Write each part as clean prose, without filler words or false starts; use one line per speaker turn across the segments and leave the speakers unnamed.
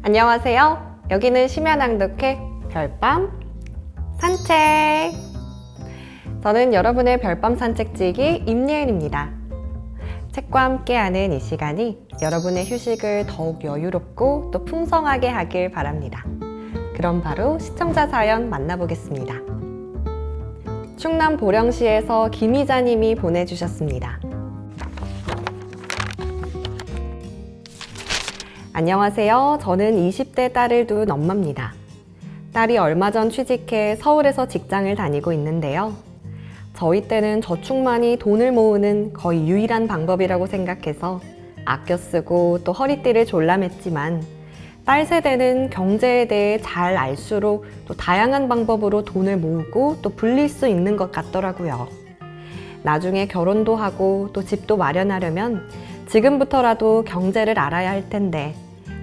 안녕하세요. 여기는 심야낭독회 별밤 산책. 저는 여러분의 별밤 산책지기 임예은입니다. 책과 함께하는 이 시간이 여러분의 휴식을 더욱 여유롭고 또 풍성하게 하길 바랍니다. 그럼 바로 시청자 사연 만나보겠습니다. 충남 보령시에서 김희자님이 보내주셨습니다. 안녕하세요. 저는 20대 딸을 둔 엄마입니다. 딸이 얼마 전 취직해 서울에서 직장을 다니고 있는데요. 저희 때는 저축만이 돈을 모으는 거의 유일한 방법이라고 생각해서 아껴 쓰고 또 허리띠를 졸라맸지만 딸 세대는 경제에 대해 잘 알수록 또 다양한 방법으로 돈을 모으고 또 불릴 수 있는 것 같더라고요. 나중에 결혼도 하고 또 집도 마련하려면 지금부터라도 경제를 알아야 할 텐데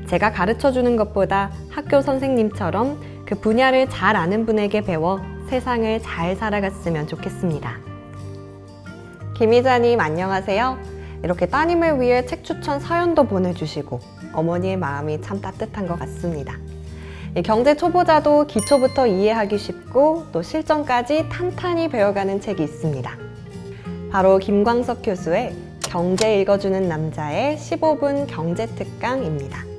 제가 가르쳐주는 것보다 학교 선생님처럼 그 분야를 잘 아는 분에게 배워 세상을 잘 살아갔으면 좋겠습니다. 김희자님 안녕하세요. 이렇게 따님을 위해 책 추천 사연도 보내주시고 어머니의 마음이 참 따뜻한 것 같습니다. 경제 초보자도 기초부터 이해하기 쉽고 또 실전까지 탄탄히 배워가는 책이 있습니다. 바로 김광석 교수의 경제 읽어주는 남자의 15분 경제 특강입니다.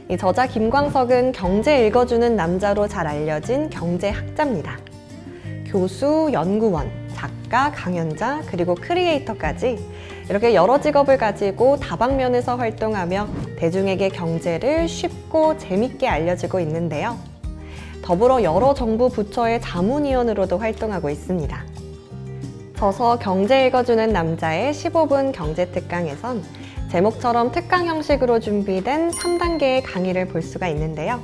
이 저자 김광석은 경제 읽어주는 남자로 잘 알려진 경제학자입니다. 교수, 연구원, 작가, 강연자, 그리고 크리에이터까지 이렇게 여러 직업을 가지고 다방면에서 활동하며 대중에게 경제를 쉽고 재밌게 알려주고 있는데요. 더불어 여러 정부 부처의 자문위원으로도 활동하고 있습니다. 저서 경제 읽어주는 남자의 15분 경제특강에선 제목처럼 특강 형식으로 준비된 3단계의 강의를 볼 수가 있는데요.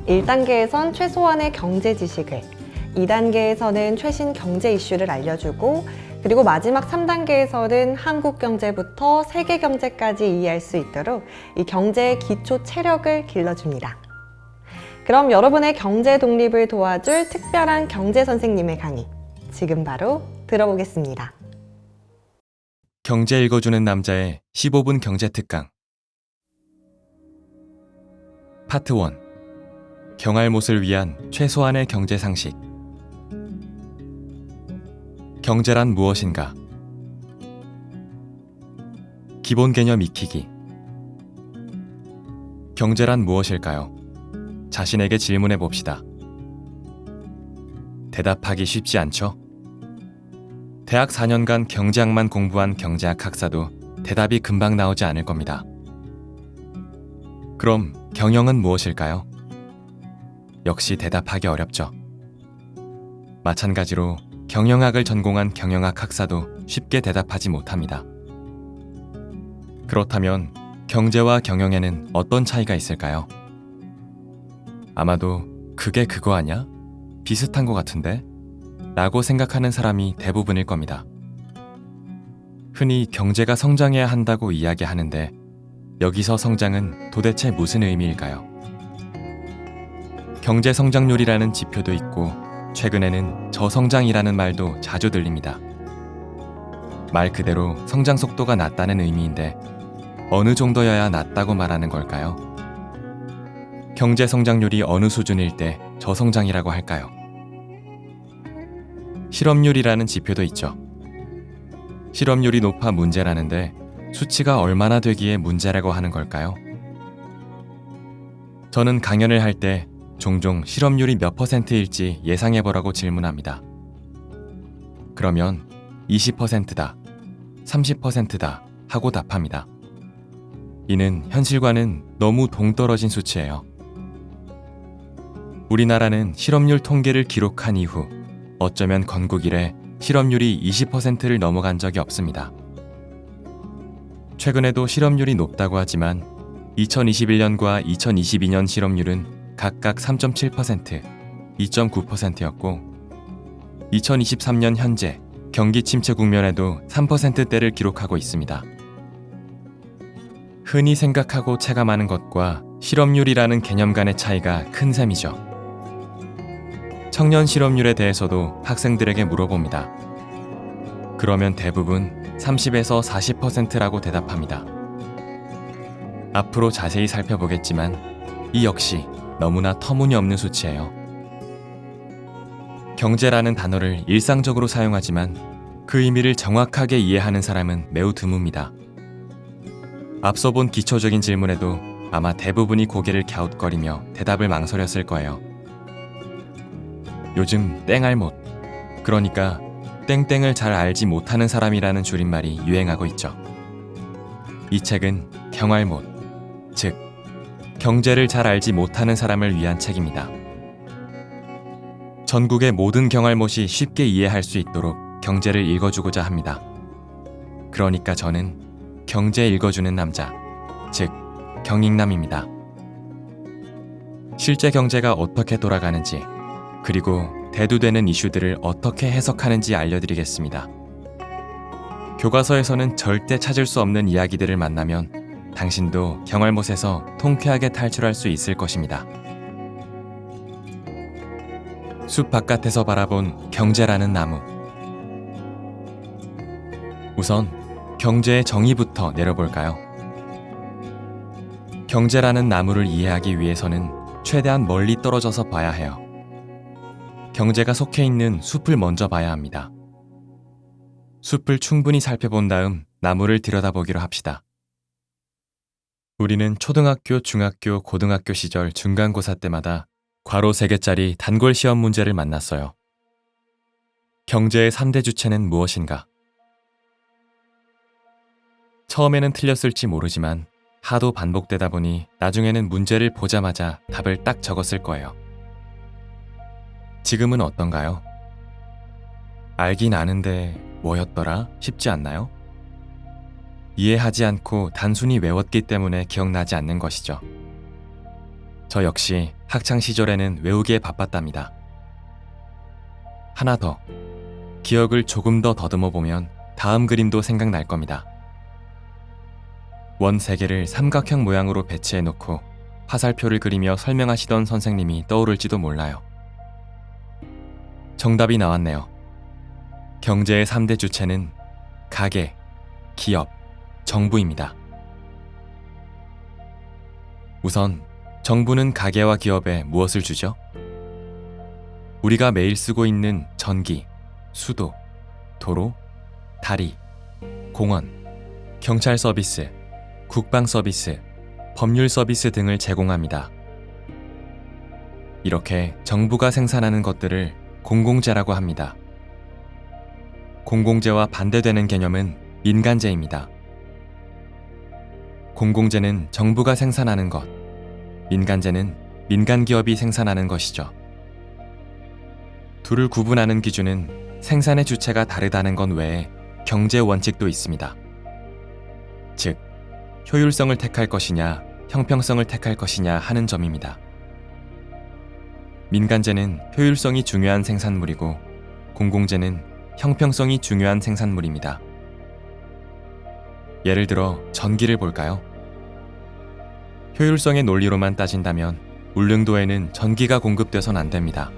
1단계에선 최소한의 경제 지식을, 2단계에서는 최신 경제 이슈를 알려주고 그리고 마지막 3단계에서는 한국 경제부터 세계 경제까지 이해할 수 있도록 이 경제의 기초 체력을 길러줍니다. 그럼 여러분의 경제 독립을 도와줄 특별한 경제 선생님의 강의 지금 바로 들어보겠습니다.
경제 읽어주는 남자의 15분 경제 특강 파트 1 경알못을 위한 최소한의 경제 상식. 경제란 무엇인가? 기본 개념 익히기. 경제란 무엇일까요? 자신에게 질문해 봅시다. 대답하기 쉽지 않죠? 대학 4년간 경제학만 공부한 경제학 학사도 대답이 금방 나오지 않을 겁니다. 그럼 경영은 무엇일까요? 역시 대답하기 어렵죠. 마찬가지로 경영학을 전공한 경영학 학사도 쉽게 대답하지 못합니다. 그렇다면 경제와 경영에는 어떤 차이가 있을까요? 아마도 그게 그거 아냐? 비슷한 것 같은데? 라고 생각하는 사람이 대부분일 겁니다. 흔히 경제가 성장해야 한다고 이야기하는데 여기서 성장은 도대체 무슨 의미일까요? 경제 성장률이라는 지표도 있고 최근에는 저성장이라는 말도 자주 들립니다. 말 그대로 성장 속도가 낮다는 의미인데 어느 정도여야 낮다고 말하는 걸까요? 경제 성장률이 어느 수준일 때 저성장이라고 할까요? 실업률이라는 지표도 있죠. 실업률이 높아 문제라는데 수치가 얼마나 되기에 문제라고 하는 걸까요? 저는 강연을 할 때 종종 실업률이 몇 %일지 예상해보라고 질문합니다. 그러면 20%다, 30%다 하고 답합니다. 이는 현실과는 너무 동떨어진 수치예요. 우리나라는 실업률 통계를 기록한 이후 어쩌면 건국 이래 실업률이 20%를 넘어간 적이 없습니다. 최근에도 실업률이 높다고 하지만 2021년과 2022년 실업률은 각각 3.7%, 2.9%였고 2023년 현재 경기 침체 국면에도 3%대를 기록하고 있습니다. 흔히 생각하고 체감하는 것과 실업률이라는 개념 간의 차이가 큰 셈이죠. 청년 실업률에 대해서도 학생들에게 물어봅니다. 그러면 대부분 30에서 40%라고 대답합니다. 앞으로 자세히 살펴보겠지만 이 역시 너무나 터무니없는 수치예요. 경제라는 단어를 일상적으로 사용하지만 그 의미를 정확하게 이해하는 사람은 매우 드뭅니다. 앞서 본 기초적인 질문에도 아마 대부분이 고개를 갸웃거리며 대답을 망설였을 거예요. 요즘 땡알못, 그러니까 땡땡을 잘 알지 못하는 사람이라는 줄임말이 유행하고 있죠. 이 책은 경알못, 즉 경제를 잘 알지 못하는 사람을 위한 책입니다. 전국의 모든 경알못이 쉽게 이해할 수 있도록 경제를 읽어주고자 합니다. 그러니까 저는 경제 읽어주는 남자, 즉 경익남입니다. 실제 경제가 어떻게 돌아가는지, 그리고 대두되는 이슈들을 어떻게 해석하는지 알려드리겠습니다. 교과서에서는 절대 찾을 수 없는 이야기들을 만나면 당신도 경알못에서 통쾌하게 탈출할 수 있을 것입니다. 숲 바깥에서 바라본 경제라는 나무. 우선 경제의 정의부터 내려볼까요? 경제라는 나무를 이해하기 위해서는 최대한 멀리 떨어져서 봐야 해요. 경제가 속해 있는 숲을 먼저 봐야 합니다. 숲을 충분히 살펴본 다음 나무를 들여다보기로 합시다. 우리는 초등학교, 중학교, 고등학교 시절 중간고사 때마다 괄호 3개짜리 단골 시험 문제를 만났어요. 경제의 3대 주체는 무엇인가? 처음에는 틀렸을지 모르지만 하도 반복되다 보니 나중에는 문제를 보자마자 답을 딱 적었을 거예요. 지금은 어떤가요? 알긴 아는데 뭐였더라 싶지 않나요? 이해하지 않고 단순히 외웠기 때문에 기억나지 않는 것이죠. 저 역시 학창시절에는 외우기에 바빴답니다. 하나 더, 기억을 조금 더 더듬어 보면 다음 그림도 생각날 겁니다. 원 3개를 삼각형 모양으로 배치해 놓고 화살표를 그리며 설명하시던 선생님이 떠오를지도 몰라요. 정답이 나왔네요. 경제의 3대 주체는 가게, 기업, 정부입니다. 우선 정부는 가게와 기업에 무엇을 주죠? 우리가 매일 쓰고 있는 전기, 수도, 도로, 다리, 공원, 경찰 서비스, 국방 서비스, 법률 서비스 등을 제공합니다. 이렇게 정부가 생산하는 것들을 공공재라고 합니다. 공공재와 반대되는 개념은 민간재입니다. 공공재는 정부가 생산하는 것, 민간재는 민간기업이 생산하는 것이죠. 둘을 구분하는 기준은 생산의 주체가 다르다는 것 외에 경제 원칙도 있습니다. 즉, 효율성을 택할 것이냐, 형평성을 택할 것이냐 하는 점입니다. 민간재는 효율성이 중요한 생산물이고 공공재는 형평성이 중요한 생산물입니다. 예를 들어 전기를 볼까요? 효율성의 논리로만 따진다면 울릉도에는 전기가 공급돼선 안 됩니다.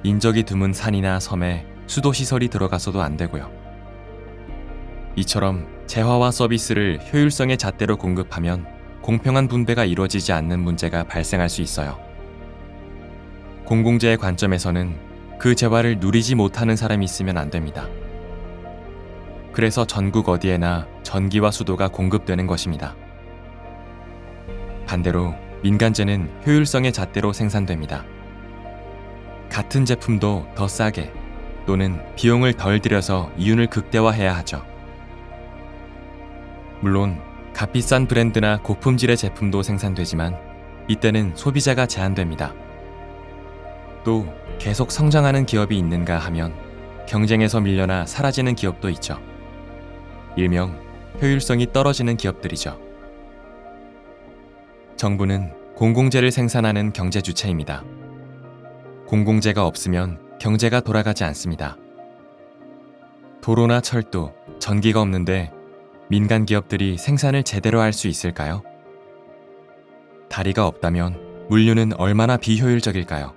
인적이 드문 산이나 섬에 수도시설이 들어가서도 안 되고요. 이처럼 재화와 서비스를 효율성의 잣대로 공급하면 공평한 분배가 이루어지지 않는 문제가 발생할 수 있어요. 공공재의 관점에서는 그 재화를 누리지 못하는 사람이 있으면 안 됩니다. 그래서 전국 어디에나 전기와 수도가 공급되는 것입니다. 반대로 민간재는 효율성의 잣대로 생산됩니다. 같은 제품도 더 싸게 또는 비용을 덜 들여서 이윤을 극대화해야 하죠. 물론 값비싼 브랜드나 고품질의 제품도 생산되지만 이때는 소비자가 제한됩니다. 또 계속 성장하는 기업이 있는가 하면 경쟁에서 밀려나 사라지는 기업도 있죠. 일명 효율성이 떨어지는 기업들이죠. 정부는 공공재를 생산하는 경제 주체입니다. 공공재가 없으면 경제가 돌아가지 않습니다. 도로나 철도, 전기가 없는데 민간 기업들이 생산을 제대로 할 수 있을까요? 다리가 없다면 물류는 얼마나 비효율적일까요?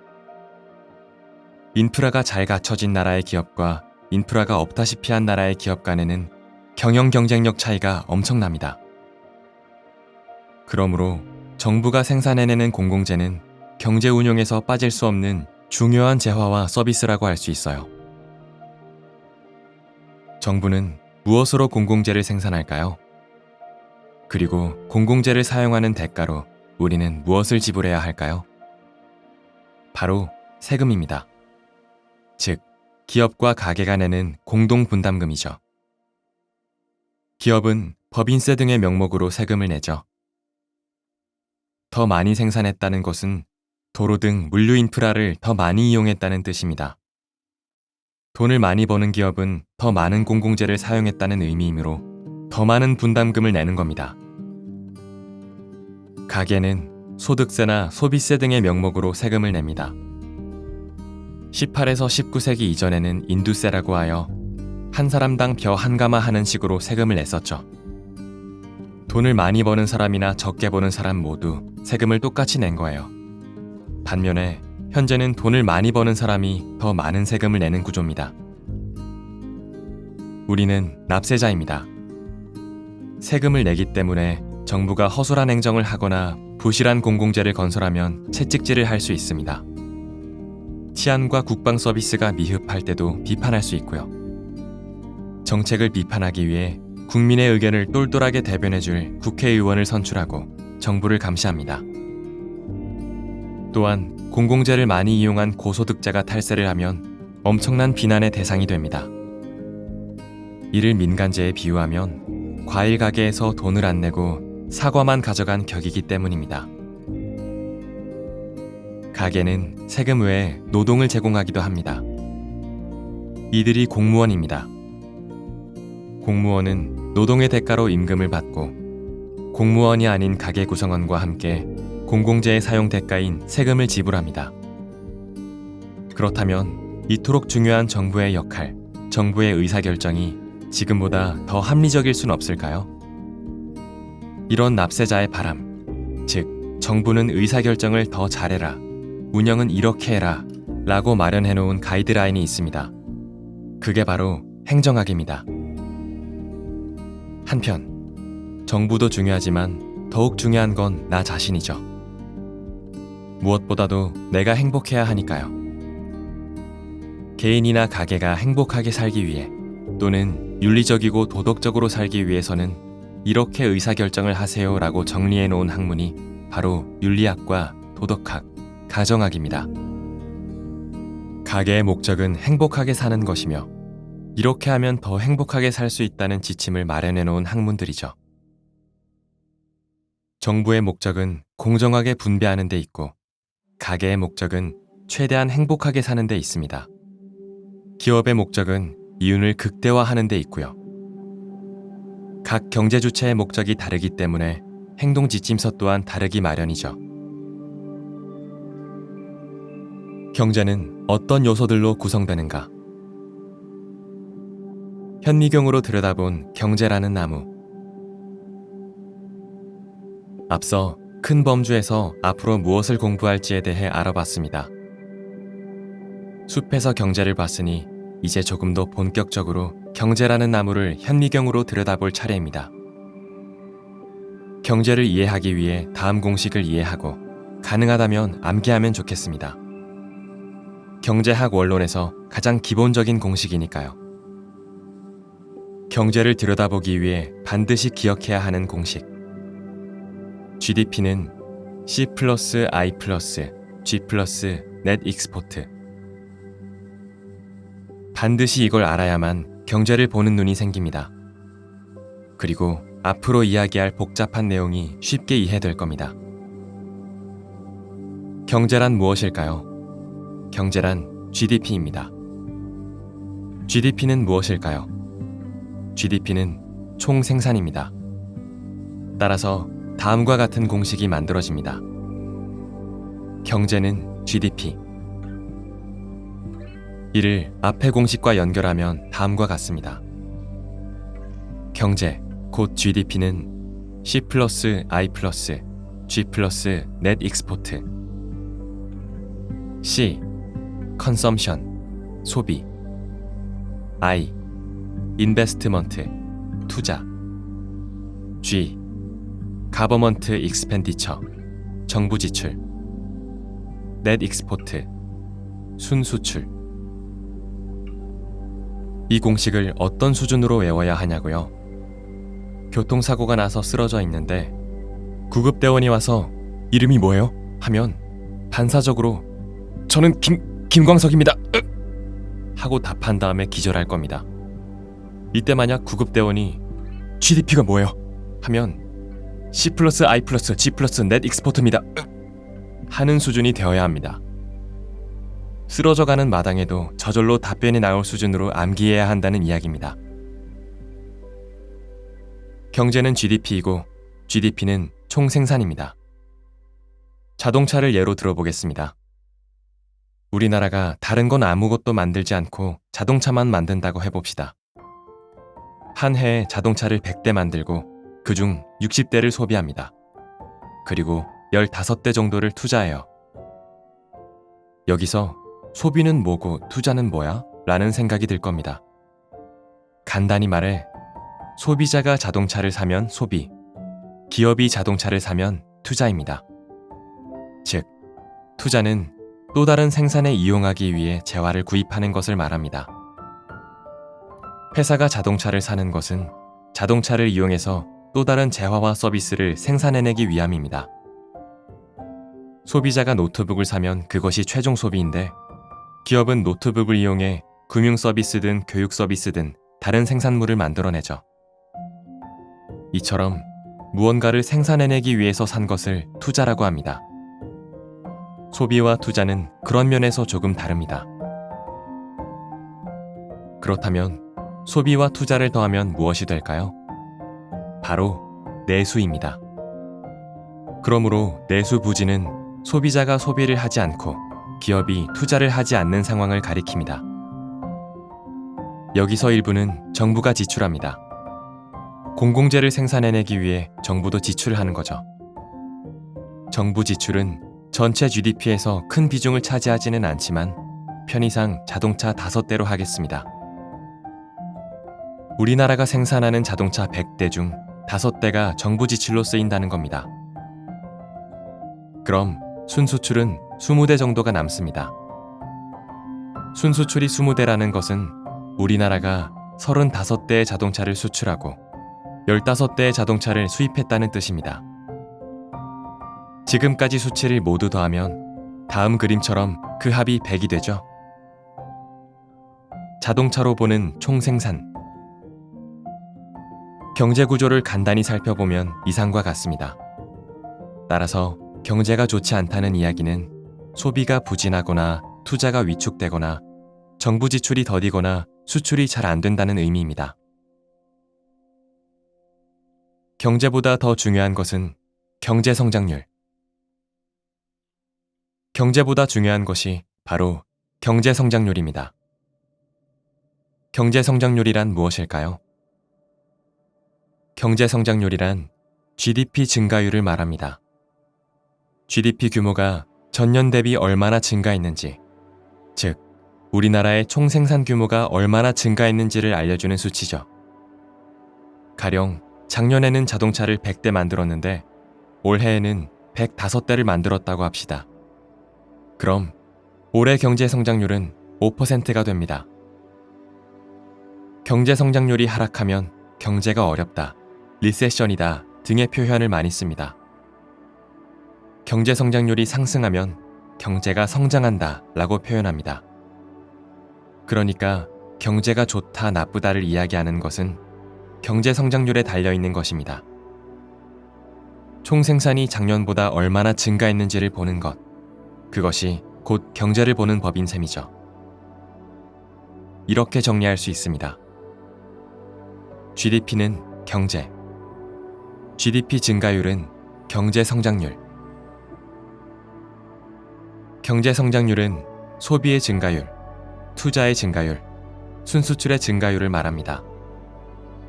인프라가 잘 갖춰진 나라의 기업과 인프라가 없다시피 한 나라의 기업 간에는 경영 경쟁력 차이가 엄청납니다. 그러므로 정부가 생산해내는 공공재는 경제 운용에서 빠질 수 없는 중요한 재화와 서비스라고 할 수 있어요. 정부는 무엇으로 공공재를 생산할까요? 그리고 공공재를 사용하는 대가로 우리는 무엇을 지불해야 할까요? 바로 세금입니다. 즉, 기업과 가게가 내는 공동 분담금이죠. 기업은 법인세 등의 명목으로 세금을 내죠. 더 많이 생산했다는 것은 도로 등 물류 인프라를 더 많이 이용했다는 뜻입니다. 돈을 많이 버는 기업은 더 많은 공공재를 사용했다는 의미이므로 더 많은 분담금을 내는 겁니다. 가게는 소득세나 소비세 등의 명목으로 세금을 냅니다. 18에서 19세기 이전에는 인두세라고 하여 한 사람당 벼 한 가마 하는 식으로 세금을 냈었죠. 돈을 많이 버는 사람이나 적게 버는 사람 모두 세금을 똑같이 낸 거예요. 반면에 현재는 돈을 많이 버는 사람이 더 많은 세금을 내는 구조입니다. 우리는 납세자입니다. 세금을 내기 때문에 정부가 허술한 행정을 하거나 부실한 공공재를 건설하면 채찍질을 할 수 있습니다. 치안과 국방 서비스가 미흡할 때도 비판할 수 있고요. 정책을 비판하기 위해 국민의 의견을 똘똘하게 대변해줄 국회의원을 선출하고 정부를 감시합니다. 또한 공공재를 많이 이용한 고소득자가 탈세를 하면 엄청난 비난의 대상이 됩니다. 이를 민간재에 비유하면 과일 가게에서 돈을 안 내고 사과만 가져간 격이기 때문입니다. 가게는 세금 외에 노동을 제공하기도 합니다. 이들이 공무원입니다. 공무원은 노동의 대가로 임금을 받고 공무원이 아닌 가게 구성원과 함께 공공재의 사용 대가인 세금을 지불합니다. 그렇다면 이토록 중요한 정부의 역할, 정부의 의사결정이 지금보다 더 합리적일 순 없을까요? 이런 납세자의 바람, 즉 정부는 의사결정을 더 잘해라, 운영은 이렇게 해라 라고 마련해놓은 가이드라인이 있습니다. 그게 바로 행정학입니다. 한편 정부도 중요하지만 더욱 중요한 건 나 자신이죠. 무엇보다도 내가 행복해야 하니까요. 개인이나 가게가 행복하게 살기 위해 또는 윤리적이고 도덕적으로 살기 위해서는 이렇게 의사결정을 하세요 라고 정리해 놓은 학문이 바로 윤리학과 도덕학, 가정학입니다. 가게의 목적은 행복하게 사는 것이며 이렇게 하면 더 행복하게 살 수 있다는 지침을 마련해 놓은 학문들이죠. 정부의 목적은 공정하게 분배하는 데 있고 가게의 목적은 최대한 행복하게 사는 데 있습니다. 기업의 목적은 이윤을 극대화하는 데 있고요. 각 경제 주체의 목적이 다르기 때문에 행동 지침서 또한 다르기 마련이죠. 경제는 어떤 요소들로 구성되는가? 현미경으로 들여다본 경제라는 나무. 앞서 큰 범주에서 앞으로 무엇을 공부할지에 대해 알아봤습니다. 숲에서 경제를 봤으니 이제 조금 더 본격적으로 경제라는 나무를 현미경으로 들여다볼 차례입니다. 경제를 이해하기 위해 다음 공식을 이해하고 가능하다면 암기하면 좋겠습니다. 경제학 원론에서 가장 기본적인 공식이니까요. 경제를 들여다보기 위해 반드시 기억해야 하는 공식. GDP는 C 플러스 I 플러스 G 플러스 넷 익스포트. 반드시 이걸 알아야만 경제를 보는 눈이 생깁니다. 그리고 앞으로 이야기할 복잡한 내용이 쉽게 이해될 겁니다. 경제란 무엇일까요? 경제란 GDP입니다. GDP는 무엇일까요? GDP는 총 생산입니다. 따라서 다음과 같은 공식이 만들어집니다. 경제는 GDP. 이를 앞의 공식과 연결하면 다음과 같습니다. 경제 곧 GDP는 C 플러스 I 플러스 G 플러스 넷 익스포트. C. 컨섬션 소비. I. 인베스트먼트, 투자. G. 가버먼트 익스펜디처, 정부 지출. 넷 익스포트, 순수출. 이 공식을 어떤 수준으로 외워야 하냐고요? 교통사고가 나서 쓰러져 있는데 구급대원이 와서 이름이 뭐예요? 하면 반사적으로 저는 김광석입니다. 하고 답한 다음에 기절할 겁니다. 이때 만약 구급대원이 GDP가 뭐예요? 하면 C 플러스 I 플러스 G 플러스 넷 익스포트입니다. 하는 수준이 되어야 합니다. 쓰러져가는 마당에도 저절로 답변이 나올 수준으로 암기해야 한다는 이야기입니다. 경제는 GDP이고 GDP는 총생산입니다. 자동차를 예로 들어보겠습니다. 우리나라가 다른 건 아무것도 만들지 않고 자동차만 만든다고 해봅시다. 한 해에 자동차를 100대 만들고 그중 60대를 소비합니다. 그리고 15대 정도를 투자해요. 여기서 소비는 뭐고 투자는 뭐야? 라는 생각이 들 겁니다. 간단히 말해 소비자가 자동차를 사면 소비, 기업이 자동차를 사면 투자입니다. 즉, 투자는 또 다른 생산에 이용하기 위해 재화를 구입하는 것을 말합니다. 회사가 자동차를 사는 것은 자동차를 이용해서 또 다른 재화와 서비스를 생산해내기 위함입니다. 소비자가 노트북을 사면 그것이 최종 소비인데 기업은 노트북을 이용해 금융 서비스든 교육 서비스든 다른 생산물을 만들어내죠. 이처럼 무언가를 생산해내기 위해서 산 것을 투자라고 합니다. 소비와 투자는 그런 면에서 조금 다릅니다. 그렇다면 소비와 투자를 더하면 무엇이 될까요? 바로 내수입니다. 그러므로 내수 부진은 소비자가 소비를 하지 않고 기업이 투자를 하지 않는 상황을 가리킵니다. 여기서 일부는 정부가 지출합니다. 공공재를 생산해내기 위해 정부도 지출을 하는 거죠. 정부 지출은 전체 GDP에서 큰 비중을 차지하지는 않지만 편의상 자동차 5대로 하겠습니다. 우리나라가 생산하는 자동차 100대 중 5대가 정부 지출로 쓰인다는 겁니다. 그럼 순수출은 20대 정도가 남습니다. 순수출이 20대라는 것은 우리나라가 35대의 자동차를 수출하고 15대의 자동차를 수입했다는 뜻입니다. 지금까지 수치를 모두 더하면 다음 그림처럼 그 합이 100이 되죠. 자동차로 보는 총생산. 경제 구조를 간단히 살펴보면 이상과 같습니다. 따라서 경제가 좋지 않다는 이야기는 소비가 부진하거나 투자가 위축되거나 정부 지출이 더디거나 수출이 잘 안 된다는 의미입니다. 경제보다 더 중요한 것은 경제 성장률. 경제보다 중요한 것이 바로 경제 성장률입니다. 경제 성장률이란 무엇일까요? 경제 성장률이란 GDP 증가율을 말합니다. GDP 규모가 전년 대비 얼마나 증가했는지, 즉, 우리나라의 총생산 규모가 얼마나 증가했는지를 알려주는 수치죠. 가령 작년에는 자동차를 100대 만들었는데 올해에는 105대를 만들었다고 합시다. 그럼 올해 경제 성장률은 5%가 됩니다. 경제 성장률이 하락하면 경제가 어렵다, 리세션이다 등의 표현을 많이 씁니다. 경제 성장률이 상승하면 경제가 성장한다 라고 표현합니다. 그러니까 경제가 좋다, 나쁘다를 이야기하는 것은 경제 성장률에 달려있는 것입니다. 총생산이 작년보다 얼마나 증가했는지를 보는 것, 그것이 곧 경제를 보는 법인 셈이죠. 이렇게 정리할 수 있습니다. GDP는 경제, GDP 증가율은 경제 성장률, 경제 성장률은 소비의 증가율, 투자의 증가율, 순수출의 증가율을 말합니다.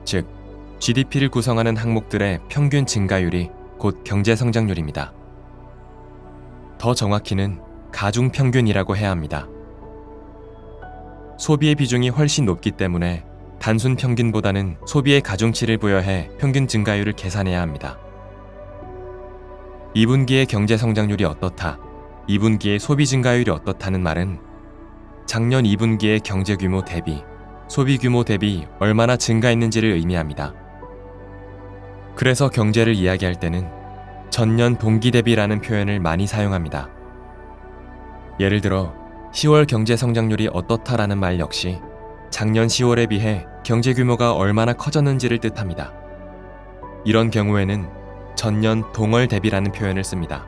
즉, GDP를 구성하는 항목들의 평균 증가율이 곧 경제 성장률입니다. 더 정확히는 가중평균이라고 해야 합니다. 소비의 비중이 훨씬 높기 때문에 단순 평균보다는 소비의 가중치를 부여해 평균 증가율을 계산해야 합니다. 2분기의 경제 성장률이 어떻다, 2분기의 소비 증가율이 어떻다는 말은 작년 2분기의 경제 규모 대비, 소비 규모 대비 얼마나 증가했는지를 의미합니다. 그래서 경제를 이야기할 때는 전년 동기 대비라는 표현을 많이 사용합니다. 예를 들어 10월 경제 성장률이 어떻다라는 말 역시 작년 10월에 비해 경제 규모가 얼마나 커졌는지를 뜻합니다. 이런 경우에는 전년 동월 대비라는 표현을 씁니다.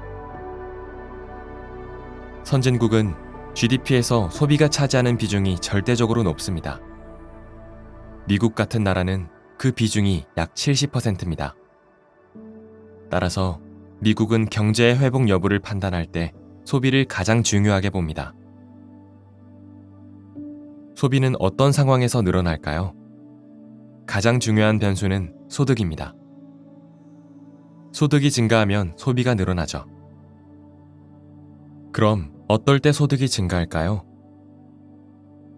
선진국은 GDP에서 소비가 차지하는 비중이 절대적으로 높습니다. 미국 같은 나라는 그 비중이 약 70%입니다. 따라서 미국은 경제의 회복 여부를 판단할 때 소비를 가장 중요하게 봅니다. 소비는 어떤 상황에서 늘어날까요? 가장 중요한 변수는 소득입니다. 소득이 증가하면 소비가 늘어나죠. 그럼 어떨 때 소득이 증가할까요?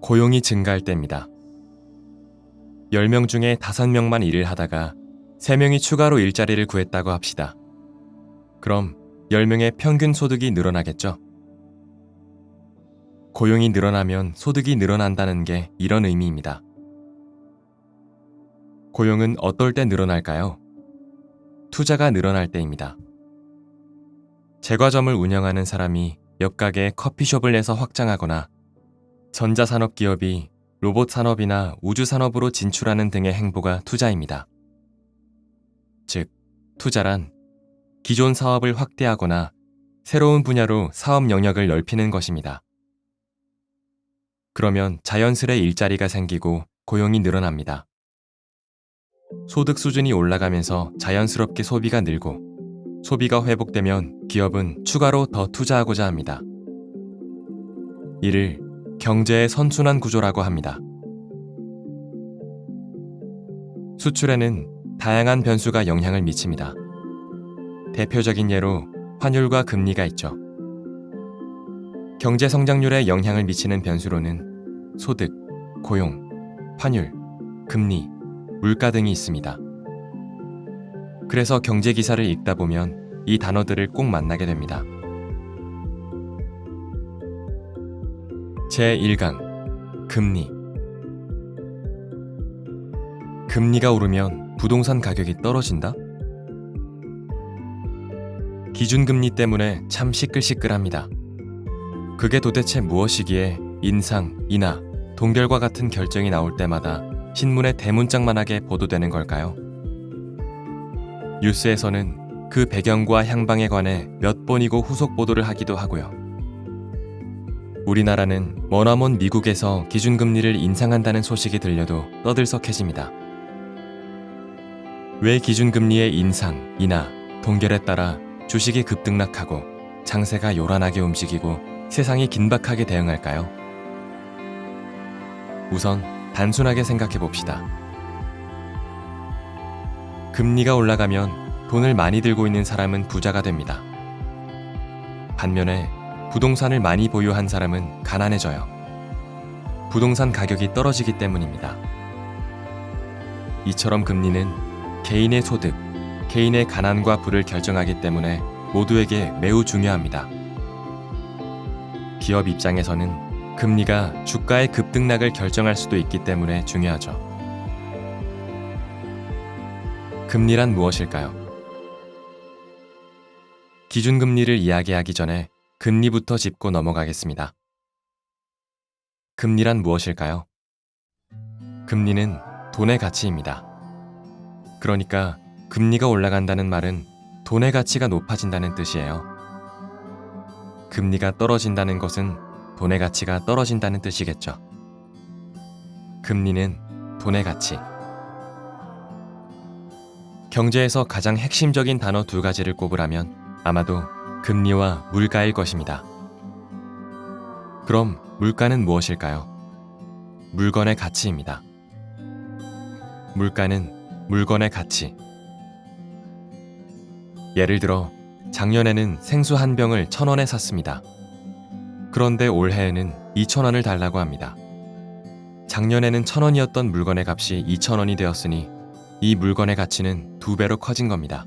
고용이 증가할 때입니다. 10명 중에 5명만 일을 하다가 3명이 추가로 일자리를 구했다고 합시다. 그럼 10명의 평균 소득이 늘어나겠죠? 고용이 늘어나면 소득이 늘어난다는 게 이런 의미입니다. 고용은 어떨 때 늘어날까요? 투자가 늘어날 때입니다. 제과점을 운영하는 사람이 옆 가게에 커피숍을 내서 확장하거나 전자산업 기업이 로봇 산업이나 우주 산업으로 진출하는 등의 행보가 투자입니다. 즉, 투자란 기존 사업을 확대하거나 새로운 분야로 사업 영역을 넓히는 것입니다. 그러면 자연스레 일자리가 생기고 고용이 늘어납니다. 소득 수준이 올라가면서 자연스럽게 소비가 늘고 소비가 회복되면 기업은 추가로 더 투자하고자 합니다. 이를 경제의 선순환 구조라고 합니다. 수출에는 다양한 변수가 영향을 미칩니다. 대표적인 예로 환율과 금리가 있죠. 경제 성장률에 영향을 미치는 변수로는 소득, 고용, 환율, 금리, 물가 등이 있습니다. 그래서 경제 기사를 읽다 보면 이 단어들을 꼭 만나게 됩니다. 제1강 금리. 금리가 오르면 부동산 가격이 떨어진다? 기준금리 때문에 참 시끌시끌합니다. 그게 도대체 무엇이기에 인상, 인하, 동결과 같은 결정이 나올 때마다 신문에 대문짝만하게 보도되는 걸까요? 뉴스에서는 그 배경과 향방에 관해 몇 번이고 후속 보도를 하기도 하고요. 우리나라는 머나먼 미국에서 기준금리를 인상한다는 소식이 들려도 떠들썩해집니다. 왜 기준금리의 인상, 인하, 동결에 따라 주식이 급등락하고 장세가 요란하게 움직이고 세상이 긴박하게 대응할까요? 우선 단순하게 생각해 봅시다. 금리가 올라가면 돈을 많이 들고 있는 사람은 부자가 됩니다. 반면에 부동산을 많이 보유한 사람은 가난해져요. 부동산 가격이 떨어지기 때문입니다. 이처럼 금리는 개인의 소득, 개인의 가난과 부를 결정하기 때문에 모두에게 매우 중요합니다. 기업 입장에서는 금리가 주가의 급등락을 결정할 수도 있기 때문에 중요하죠. 금리란 무엇일까요? 기준금리를 이야기하기 전에 금리부터 짚고 넘어가겠습니다. 금리란 무엇일까요? 금리는 돈의 가치입니다. 그러니까 금리가 올라간다는 말은 돈의 가치가 높아진다는 뜻이에요. 금리가 떨어진다는 것은 돈의 가치가 떨어진다는 뜻이겠죠. 금리는 돈의 가치. 경제에서 가장 핵심적인 단어 2가지를 꼽으라면 아마도 금리와 물가일 것입니다. 그럼 물가는 무엇일까요? 물건의 가치입니다. 물가는 물건의 가치. 예를 들어 작년에는 생수 한 병을 1,000원에 샀습니다. 그런데 올해에는 2,000원을 달라고 합니다. 작년에는 1,000원이었던 물건의 값이 2,000원이 되었으니 이 물건의 가치는 2배로 커진 겁니다.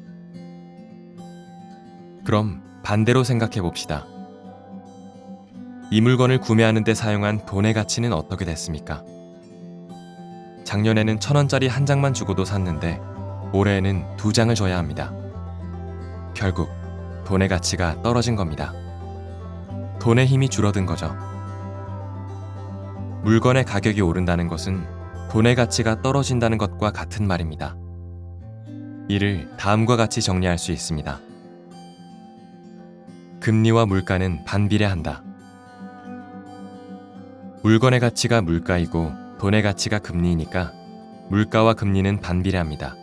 그럼 반대로 생각해 봅시다. 이 물건을 구매하는 데 사용한 돈의 가치는 어떻게 됐습니까? 작년에는 1,000원짜리 한 장만 주고도 샀는데 올해에는 2장을 줘야 합니다. 결국 돈의 가치가 떨어진 겁니다. 돈의 힘이 줄어든 거죠. 물건의 가격이 오른다는 것은 돈의 가치가 떨어진다는 것과 같은 말입니다. 이를 다음과 같이 정리할 수 있습니다. 금리와 물가는 반비례한다. 물건의 가치가 물가이고 돈의 가치가 금리이니까 물가와 금리는 반비례합니다.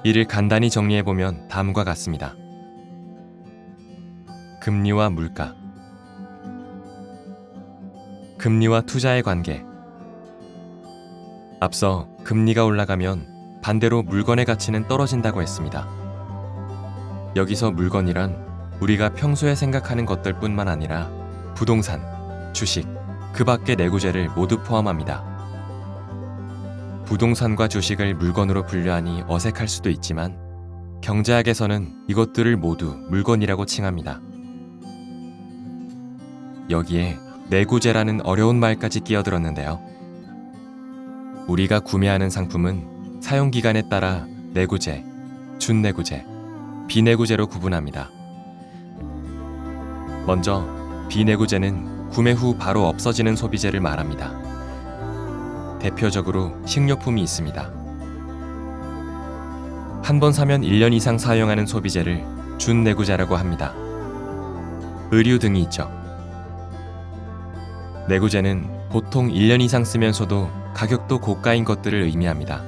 이를 간단히 정리해보면 다음과 같습니다. 금리와 물가, 금리와 투자의 관계. 앞서 금리가 올라가면 반대로 물건의 가치는 떨어진다고 했습니다. 여기서 물건이란 우리가 평소에 생각하는 것들 뿐만 아니라 부동산, 주식, 그 밖의 내구재를 모두 포함합니다. 부동산과 주식을 물건으로 분류하니 어색할 수도 있지만 경제학에서는 이것들을 모두 물건이라고 칭합니다. 여기에 내구재라는 어려운 말까지 끼어들었는데요. 우리가 구매하는 상품은 사용기간에 따라 내구재, 준내구재, 비내구재로 구분합니다. 먼저 비내구재는 구매 후 바로 없어지는 소비재를 말합니다. 대표적으로 식료품이 있습니다. 한 번 사면 1년 이상 사용하는 소비재를 준내구재라고 합니다. 의류 등이 있죠. 내구재는 보통 1년 이상 쓰면서도 가격도 고가인 것들을 의미합니다.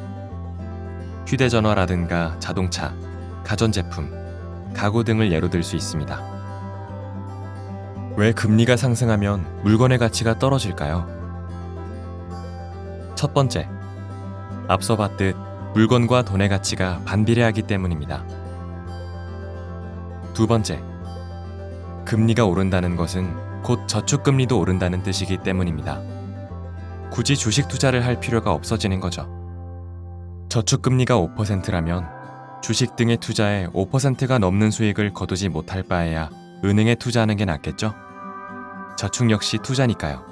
휴대전화라든가 자동차, 가전제품, 가구 등을 예로 들 수 있습니다. 왜 금리가 상승하면 물건의 가치가 떨어질까요? 첫 번째, 앞서 봤듯 물건과 돈의 가치가 반비례하기 때문입니다. 두 번째, 금리가 오른다는 것은 곧 저축금리도 오른다는 뜻이기 때문입니다. 굳이 주식 투자를 할 필요가 없어지는 거죠. 저축금리가 5%라면 주식 등의 투자에 5%가 넘는 수익을 거두지 못할 바에야 은행에 투자하는 게 낫겠죠? 저축 역시 투자니까요.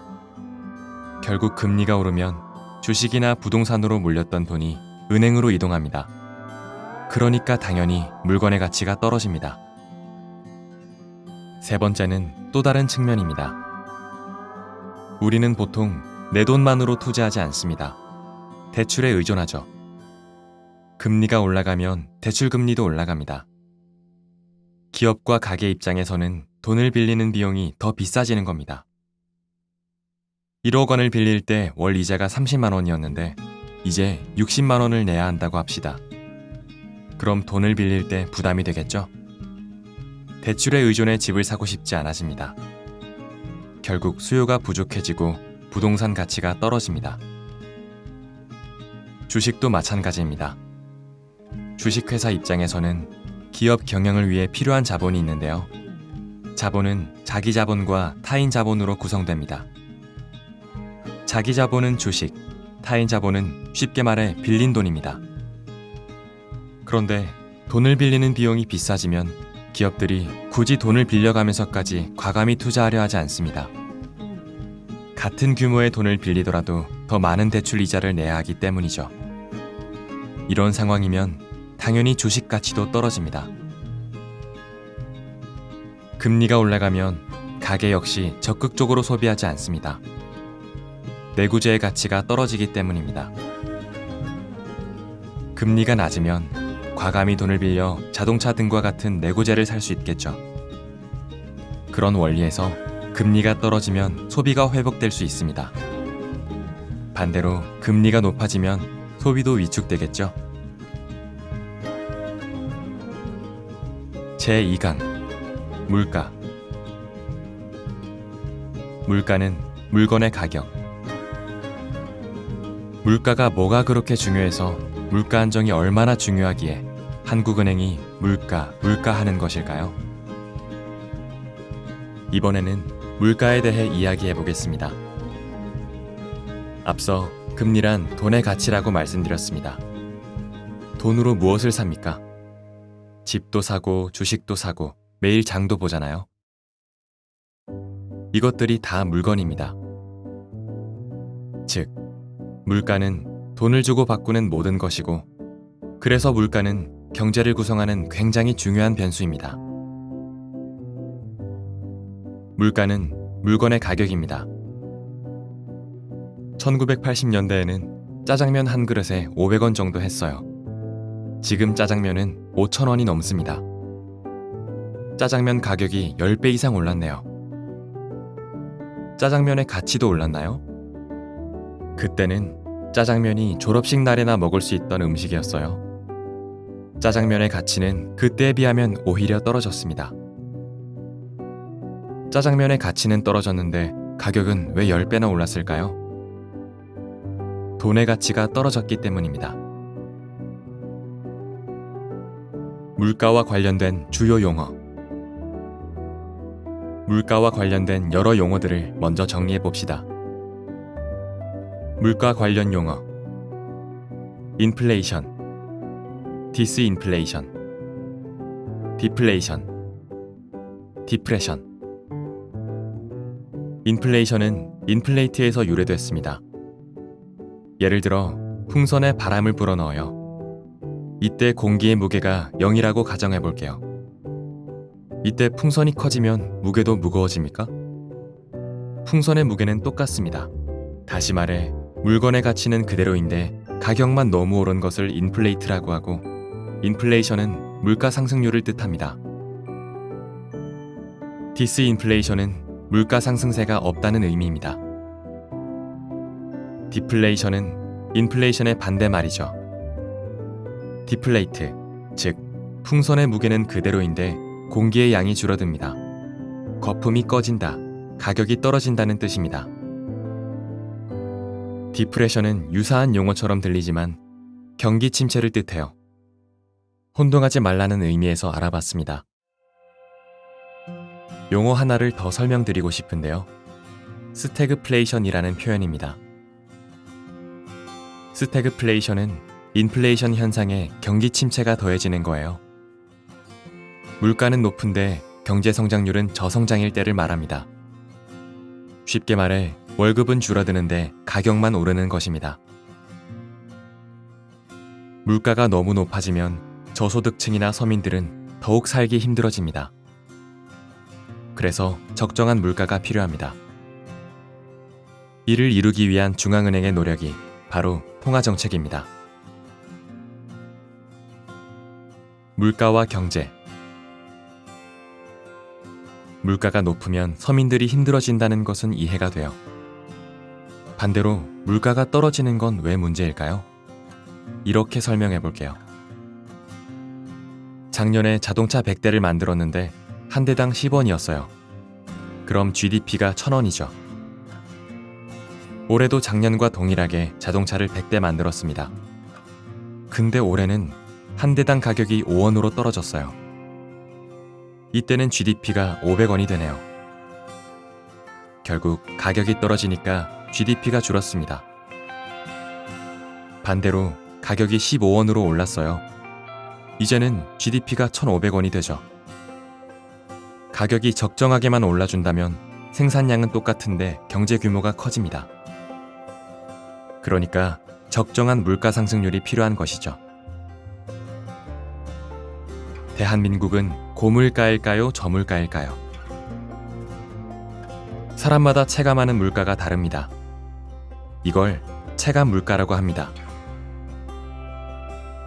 결국 금리가 오르면 주식이나 부동산으로 몰렸던 돈이 은행으로 이동합니다. 그러니까 당연히 물건의 가치가 떨어집니다. 세 번째는 또 다른 측면입니다. 우리는 보통 내 돈만으로 투자하지 않습니다. 대출에 의존하죠. 금리가 올라가면 대출금리도 올라갑니다. 기업과 가게 입장에서는 돈을 빌리는 비용이 더 비싸지는 겁니다. 1억 원을 빌릴 때 월 이자가 30만 원이었는데 이제 60만 원을 내야 한다고 합시다. 그럼 돈을 빌릴 때 부담이 되겠죠? 대출에 의존해 집을 사고 싶지 않아집니다. 결국 수요가 부족해지고 부동산 가치가 떨어집니다. 주식도 마찬가지입니다. 주식회사 입장에서는 기업 경영을 위해 필요한 자본이 있는데요. 자본은 자기 자본과 타인 자본으로 구성됩니다. 자기 자본은 주식, 타인 자본은 쉽게 말해 빌린 돈입니다. 그런데 돈을 빌리는 비용이 비싸지면 기업들이 굳이 돈을 빌려가면서까지 과감히 투자하려 하지 않습니다. 같은 규모의 돈을 빌리더라도 더 많은 대출 이자를 내야 하기 때문이죠. 이런 상황이면 당연히 주식 가치도 떨어집니다. 금리가 올라가면 가게 역시 적극적으로 소비하지 않습니다. 내구재의 가치가 떨어지기 때문입니다. 금리가 낮으면 과감히 돈을 빌려 자동차 등과 같은 내구재를 살 수 있겠죠. 그런 원리에서 금리가 떨어지면 소비가 회복될 수 있습니다. 반대로 금리가 높아지면 소비도 위축되겠죠. 제2강 물가. 물가는 물건의 가격. 물가가 뭐가 그렇게 중요해서 물가 안정이 얼마나 중요하기에 한국은행이 물가 하는 것일까요? 이번에는 물가에 대해 이야기해 보겠습니다. 앞서 금리란 돈의 가치라고 말씀드렸습니다. 돈으로 무엇을 삽니까? 집도 사고 주식도 사고 매일 장도 보잖아요. 이것들이 다 물건입니다. 즉, 물가는 돈을 주고 바꾸는 모든 것이고, 그래서 물가는 경제를 구성하는 굉장히 중요한 변수입니다. 물가는 물건의 가격입니다. 1980년대에는 짜장면 한 그릇에 500원 정도 했어요. 지금 짜장면은 5,000원이 넘습니다. 짜장면 가격이 10배 이상 올랐네요. 짜장면의 가치도 올랐나요? 그때는 짜장면이 졸업식 날에나 먹을 수 있던 음식이었어요. 짜장면의 가치는 그때에 비하면 오히려 떨어졌습니다. 짜장면의 가치는 떨어졌는데 가격은 왜 10배나 올랐을까요? 돈의 가치가 떨어졌기 때문입니다. 물가와 관련된 주요 용어. 물가와 관련된 여러 용어들을 먼저 정리해 봅시다. 물가 관련 용어. 인플레이션, 디스인플레이션, 디플레이션, 디프레션. 인플레이션은 인플레이트에서 유래됐습니다. 예를 들어 풍선에 바람을 불어넣어요. 이때 공기의 무게가 0이라고 가정해 볼게요. 이때 풍선이 커지면 무게도 무거워집니까? 풍선의 무게는 똑같습니다. 다시 말해 물건의 가치는 그대로인데 가격만 너무 오른 것을 인플레이트라고 하고, 인플레이션은 물가 상승률을 뜻합니다. 디스인플레이션은 물가 상승세가 없다는 의미입니다. 디플레이션은 인플레이션의 반대말이죠. 디플레이트, 즉 풍선의 무게는 그대로인데 공기의 양이 줄어듭니다. 거품이 꺼진다, 가격이 떨어진다는 뜻입니다. 디프레션은 유사한 용어처럼 들리지만 경기 침체를 뜻해요. 혼동하지 말라는 의미에서 알아봤습니다. 용어 하나를 더 설명드리고 싶은데요. 스태그플레이션이라는 표현입니다. 스태그플레이션은 인플레이션 현상에 경기 침체가 더해지는 거예요. 물가는 높은데 경제 성장률은 저성장일 때를 말합니다. 쉽게 말해 월급은 줄어드는데 가격만 오르는 것입니다. 물가가 너무 높아지면 저소득층이나 서민들은 더욱 살기 힘들어집니다. 그래서 적정한 물가가 필요합니다. 이를 이루기 위한 중앙은행의 노력이 바로 통화정책입니다. 물가와 경제. 물가가 높으면 서민들이 힘들어진다는 것은 이해가 돼요. 반대로 물가가 떨어지는 건 왜 문제일까요? 이렇게 설명해 볼게요. 작년에 자동차 100대를 만들었는데 한 대당 10원이었어요. 그럼 GDP가 1,000원이죠. 올해도 작년과 동일하게 자동차를 100대 만들었습니다. 근데 올해는 한 대당 가격이 5원으로 떨어졌어요. 이때는 GDP가 500원이 되네요. 결국 가격이 떨어지니까 GDP가 줄었습니다. 반대로 가격이 15원으로 올랐어요. 이제는 GDP가 1,500원이 되죠. 가격이 적정하게만 올라준다면 생산량은 똑같은데 경제 규모가 커집니다. 그러니까 적정한 물가 상승률이 필요한 것이죠. 대한민국은 고물가일까요? 저물가일까요? 사람마다 체감하는 물가가 다릅니다. 이걸 체감 물가라고 합니다.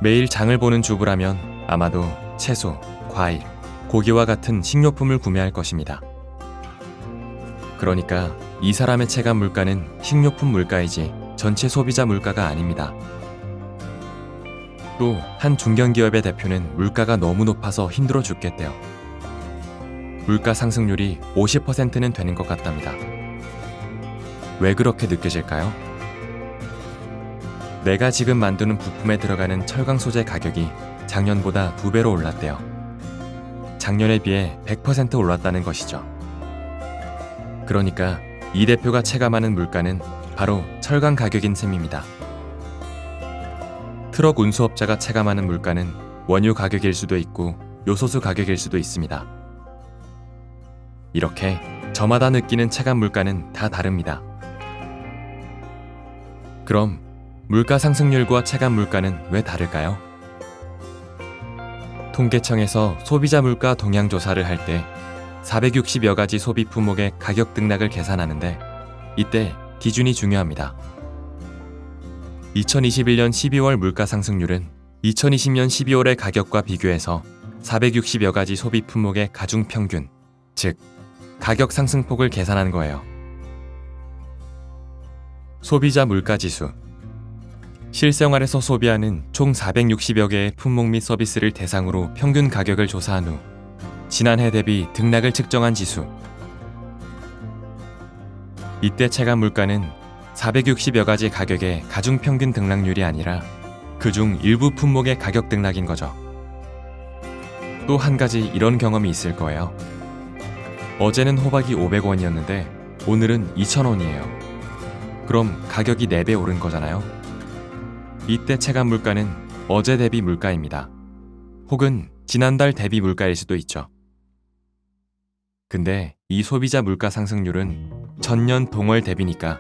매일 장을 보는 주부라면 아마도 채소, 과일, 고기와 같은 식료품을 구매할 것입니다. 그러니까 이 사람의 체감 물가는 식료품 물가이지 전체 소비자 물가가 아닙니다. 또 한 중견기업의 대표는 물가가 너무 높아서 힘들어 죽겠대요. 물가 상승률이 50%는 되는 것 같답니다. 왜 그렇게 느껴질까요? 내가 지금 만드는 부품에 들어가는 철강 소재 가격이 작년보다 2배로 올랐대요. 작년에 비해 100% 올랐다는 것이죠. 그러니까 이 대표가 체감하는 물가는 바로 철강 가격인 셈입니다. 트럭 운수업자가 체감하는 물가는 원유 가격일 수도 있고 요소수 가격일 수도 있습니다. 이렇게 저마다 느끼는 체감 물가는 다 다릅니다. 그럼 물가 상승률과 체감 물가는 왜 다를까요? 통계청에서 소비자 물가 동향 조사를 할 때 460여 가지 소비 품목의 가격 등락을 계산하는데 이때 기준이 중요합니다. 2021년 12월 물가 상승률은 2020년 12월의 가격과 비교해서 460여 가지 소비 품목의 가중 평균, 즉 가격 상승폭을 계산한 거예요. 소비자 물가 지수. 실생활에서 소비하는 총 460여 개의 품목 및 서비스를 대상으로 평균 가격을 조사한 후 지난해 대비 등락을 측정한 지수. 이때 체감 물가는 460여 가지 가격의 가중 평균 등락률이 아니라 그중 일부 품목의 가격 등락인 거죠. 또 한 가지 이런 경험이 있을 거예요. 어제는 호박이 500원이었는데 오늘은 2,000원이에요. 그럼 가격이 4배 오른 거잖아요. 이때 체감 물가는 어제 대비 물가입니다. 혹은 지난달 대비 물가일 수도 있죠. 근데 이 소비자 물가 상승률은 전년 동월 대비니까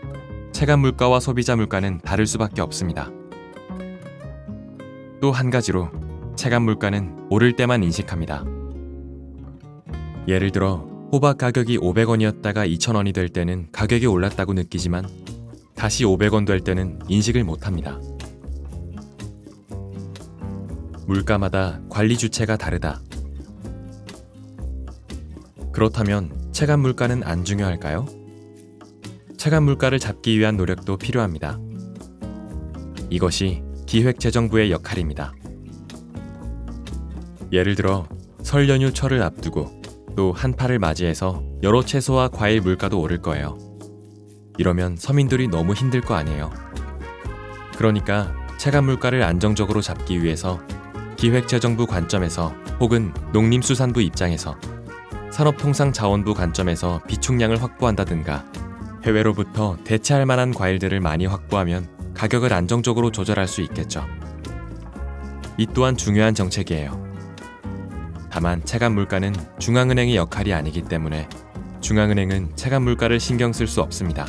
체감 물가와 소비자 물가는 다를 수밖에 없습니다. 또 한 가지로 체감 물가는 오를 때만 인식합니다. 예를 들어 호박 가격이 500원이었다가 2,000원이 될 때는 가격이 올랐다고 느끼지만 다시 500원 될 때는 인식을 못합니다. 물가마다 관리 주체가 다르다. 그렇다면 체감 물가는 안 중요할까요? 체감 물가를 잡기 위한 노력도 필요합니다. 이것이 기획재정부의 역할입니다. 예를 들어 설 연휴 철을 앞두고 또 한파를 맞이해서 여러 채소와 과일 물가도 오를 거예요. 이러면 서민들이 너무 힘들 거 아니에요. 그러니까 체감 물가를 안정적으로 잡기 위해서 기획재정부 관점에서 혹은 농림수산부 입장에서 산업통상자원부 관점에서 비축량을 확보한다든가 해외로부터 대체할 만한 과일들을 많이 확보하면 가격을 안정적으로 조절할 수 있겠죠. 이 또한 중요한 정책이에요. 다만 체감 물가는 중앙은행의 역할이 아니기 때문에 중앙은행은 체감 물가를 신경 쓸 수 없습니다.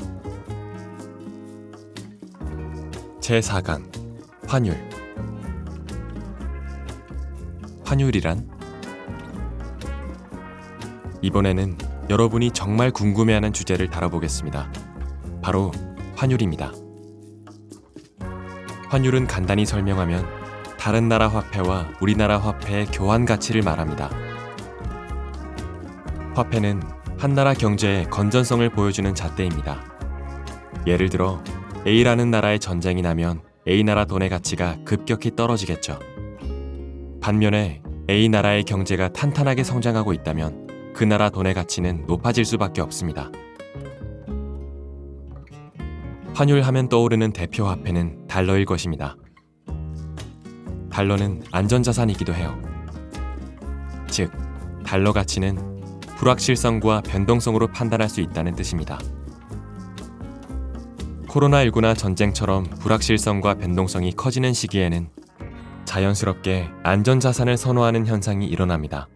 제4강 환율. 환율이란? 이번에는 여러분이 정말 궁금해하는 주제를 다뤄보겠습니다. 바로 환율입니다. 환율은 간단히 설명하면 다른 나라 화폐와 우리나라 화폐의 교환 가치를 말합니다. 화폐는 한 나라 경제의 건전성을 보여주는 잣대입니다. 예를 들어 A라는 나라의 전쟁이 나면 A 나라 돈의 가치가 급격히 떨어지겠죠. 반면에 A 나라의 경제가 탄탄하게 성장하고 있다면 그 나라 돈의 가치는 높아질 수밖에 없습니다. 환율하면 떠오르는 대표 화폐는 달러일 것입니다. 달러는 안전자산이기도 해요. 즉, 달러 가치는 불확실성과 변동성으로 판단할 수 있다는 뜻입니다. 코로나19나 전쟁처럼 불확실성과 변동성이 커지는 시기에는 자연스럽게 안전자산을 선호하는 현상이 일어납니다.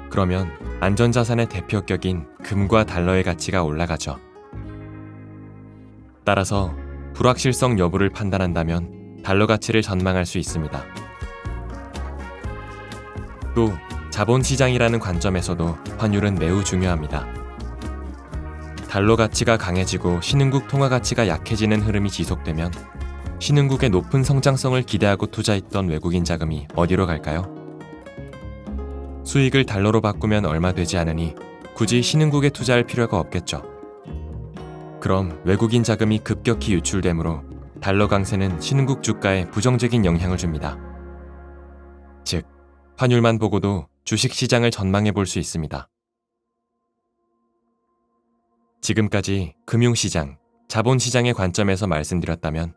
그러면 안전자산의 대표격인 금과 달러의 가치가 올라가죠. 따라서 불확실성 여부를 판단한다면 달러 가치를 전망할 수 있습니다. 또 자본시장이라는 관점에서도 환율은 매우 중요합니다. 달러 가치가 강해지고 신흥국 통화 가치가 약해지는 흐름이 지속되면 신흥국의 높은 성장성을 기대하고 투자했던 외국인 자금이 어디로 갈까요? 수익을 달러로 바꾸면 얼마 되지 않으니 굳이 신흥국에 투자할 필요가 없겠죠. 그럼 외국인 자금이 급격히 유출되므로 달러 강세는 신흥국 주가에 부정적인 영향을 줍니다. 즉, 환율만 보고도 주식시장을 전망해 볼 수 있습니다. 지금까지 금융시장, 자본시장의 관점에서 말씀드렸다면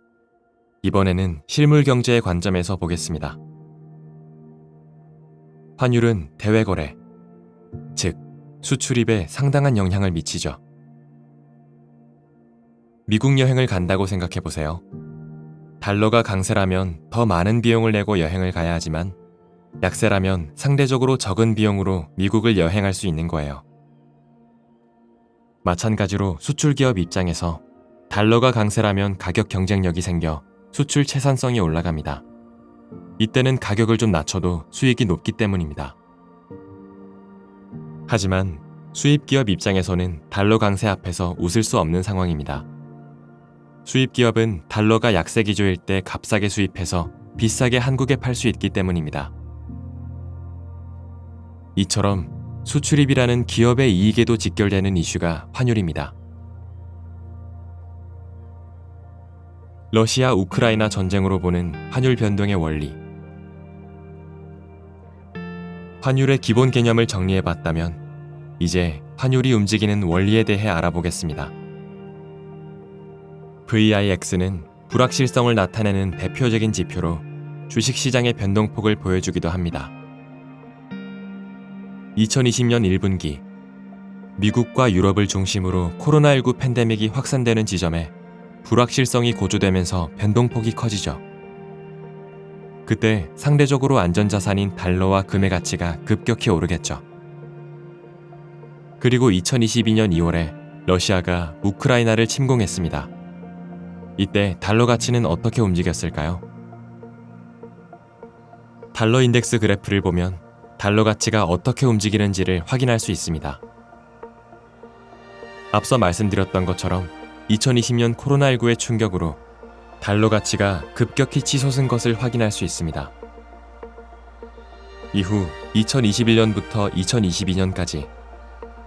이번에는 실물경제의 관점에서 보겠습니다. 환율은 대외거래, 즉 수출입에 상당한 영향을 미치죠. 미국 여행을 간다고 생각해 보세요. 달러가 강세라면 더 많은 비용을 내고 여행을 가야 하지만 약세라면 상대적으로 적은 비용으로 미국을 여행할 수 있는 거예요. 마찬가지로 수출 기업 입장에서 달러가 강세라면 가격 경쟁력이 생겨 수출 채산성이 올라갑니다. 이때는 가격을 좀 낮춰도 수익이 높기 때문입니다. 하지만 수입 기업 입장에서는 달러 강세 앞에서 웃을 수 없는 상황입니다. 수입 기업은 달러가 약세 기조일 때 값싸게 수입해서 비싸게 한국에 팔 수 있기 때문입니다. 이처럼 수출입이라는 기업의 이익에도 직결되는 이슈가 환율입니다. 러시아 우크라이나 전쟁으로 보는 환율 변동의 원리. 환율의 기본 개념을 정리해봤다면 이제 환율이 움직이는 원리에 대해 알아보겠습니다. VIX는 불확실성을 나타내는 대표적인 지표로 주식시장의 변동폭을 보여주기도 합니다. 2020년 1분기 미국과 유럽을 중심으로 코로나19 팬데믹이 확산되는 지점에 불확실성이 고조되면서 변동폭이 커지죠. 그때 상대적으로 안전자산인 달러와 금의 가치가 급격히 오르겠죠. 그리고 2022년 2월에 러시아가 우크라이나를 침공했습니다. 이때 달러 가치는 어떻게 움직였을까요? 달러 인덱스 그래프를 보면 달러 가치가 어떻게 움직이는지를 확인할 수 있습니다. 앞서 말씀드렸던 것처럼 2020년 코로나19의 충격으로 달러 가치가 급격히 치솟은 것을 확인할 수 있습니다. 이후 2021년부터 2022년까지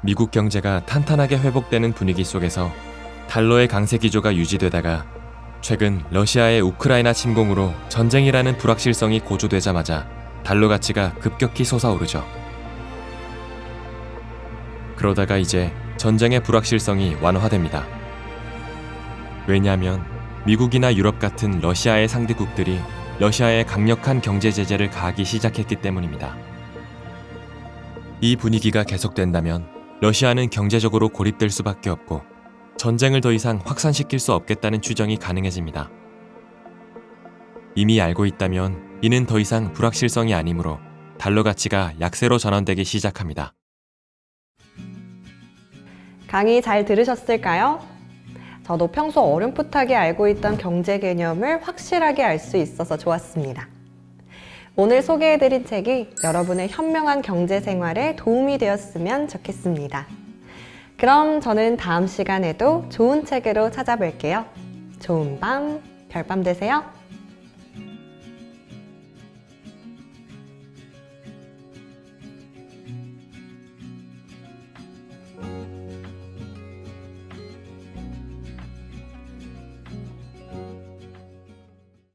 미국 경제가 탄탄하게 회복되는 분위기 속에서 달러의 강세 기조가 유지되다가 최근 러시아의 우크라이나 침공으로 전쟁이라는 불확실성이 고조되자마자 달러 가치가 급격히 솟아오르죠. 그러다가 이제 전쟁의 불확실성이 완화됩니다. 왜냐하면 미국이나 유럽 같은 러시아의 상대국들이 러시아에 강력한 경제 제재를 가하기 시작했기 때문입니다. 이 분위기가 계속된다면 러시아는 경제적으로 고립될 수밖에 없고 전쟁을 더 이상 확산시킬 수 없겠다는 추정이 가능해집니다. 이미 알고 있다면 이는 더 이상 불확실성이 아니므로 달러 가치가 약세로 전환되기 시작합니다.
강의 잘 들으셨을까요? 저도 평소 어렴풋하게 알고 있던 경제 개념을 확실하게 알 수 있어서 좋았습니다. 오늘 소개해드린 책이 여러분의 현명한 경제 생활에 도움이 되었으면 좋겠습니다. 그럼 저는 다음 시간에도 좋은 책으로 찾아뵐게요. 좋은 밤, 별밤 되세요.